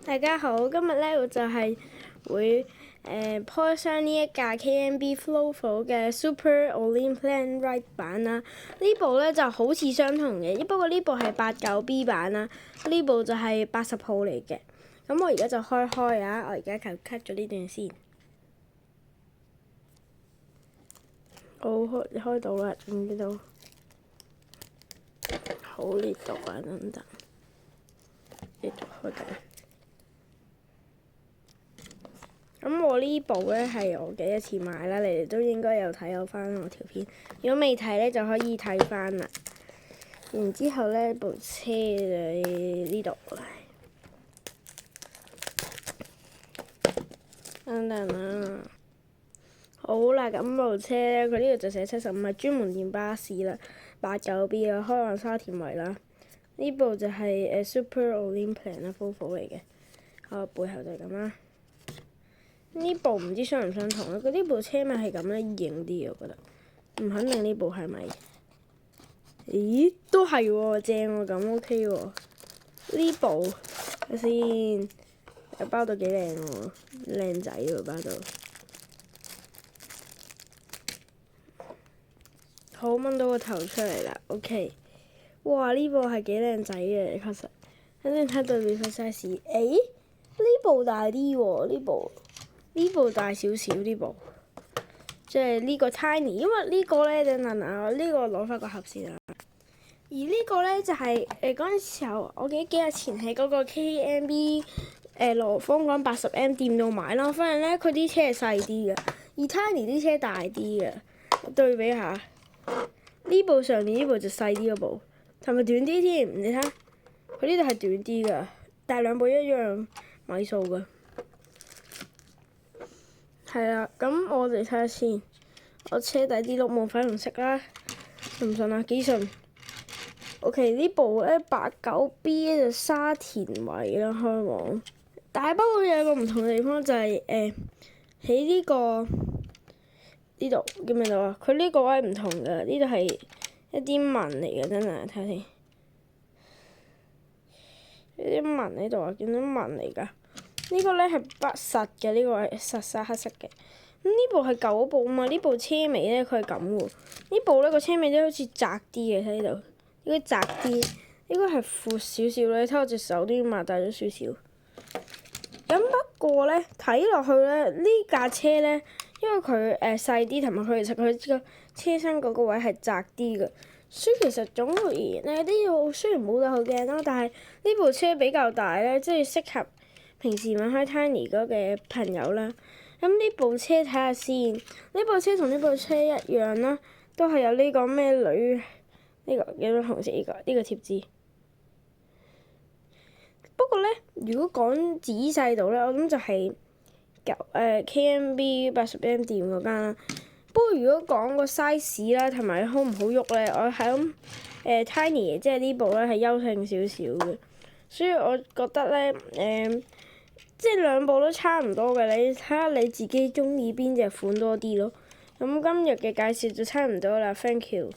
大家好，今日咧我就係會po 上呢一架 KNB Flovo 嘅 Super Olympian Ride 版啦。呢部咧就好似相同嘅，不過呢部係89B 版啦，呢部就係80號嚟嘅。咁我而家就開啊，我而家就 cut 咗呢段先。好，開到啦，唔知道好呢度啊，等等，呢度開到。咁我呢部咧係我幾多錢買啦？你哋都應該有睇翻我條片。如果未睇咧，就可以睇翻啦。然之後咧，部車喺呢度。等等啊！好啦，咁部車咧，佢呢度就寫75係專門電巴士啦，89B啊，開往沙田圍啦。呢部就係Super Olympian 啦，Volvo 嚟嘅。背後就係咁啦。呢部唔知相唔相同咧？佢呢部車咪係咁咧，型啲我覺得。唔肯定呢部係咪？咦，都係喎，正喎，咁 OK 喎。呢部睇先，包到幾靚喎，靚仔喎包到。好，掹到個頭出嚟啦 ，OK。哇！呢部係幾靚仔嘅，確實。等陣睇對比 size，呢部大啲喎，呢部大少少，呢部。即係呢個 tiny，因為呢個咧，等等啊，呢個攞翻個盒先啊。而呢個咧就係嗰陣時候，我記得幾日前喺嗰個 KNB 羅芳港80M 店度買啦。我發現咧佢啲車係細啲嘅，而 tiny 啲車大啲嘅。對比下，呢部上面呢部就細啲嗰部，係咪短啲添？你睇，佢呢度係短啲㗎，但係兩部一樣米數㗎。係啦，咁我哋睇下先。我車底啲轆冇粉紅色啦，信唔信啊？幾信？OK，呢部咧89B 就沙田圍啦，開往。但係不過有一個唔同嘅地方就係喺呢個呢度見唔見到啊？佢呢個位唔同㗎，呢度係一啲紋嚟嘅，真係睇下先。呢啲紋喺度啊，見到紋嚟㗎。呢個咧係不實嘅，呢個係實晒黑色嘅。咁呢部係舊部啊嘛，呢部車尾咧佢係咁喎。呢部咧個車尾咧好似窄啲嘅，睇呢度應該窄啲，應該係闊少少咧。睇我隻手都要擘大咗少少。咁不過咧睇落去咧呢架車咧，因為佢細啲，同埋佢其實佢個車身嗰個位係窄啲嘅，所以其實總括而言咧，呢度雖然冇大後鏡啦，但係呢部車比較大咧，即係適合平時玩開 Tiny 嗰嘅朋友啦。咁呢部車睇下先，呢部車同呢部車一樣啦，都係有呢個咩女呢個有咗紅色呢個貼紙。不過咧，如果講仔細度咧，我諗就係KNB 80M 店嗰間啦。不過如果講個 size 啦，同埋好唔好喐咧，我係諗Tiny 即係呢部咧係優勝少少嘅，所以我覺得咧即係兩部都差唔多嘅，你睇下你自己中意邊隻款多啲咯。咁今日嘅介紹就差唔多啦，thank you。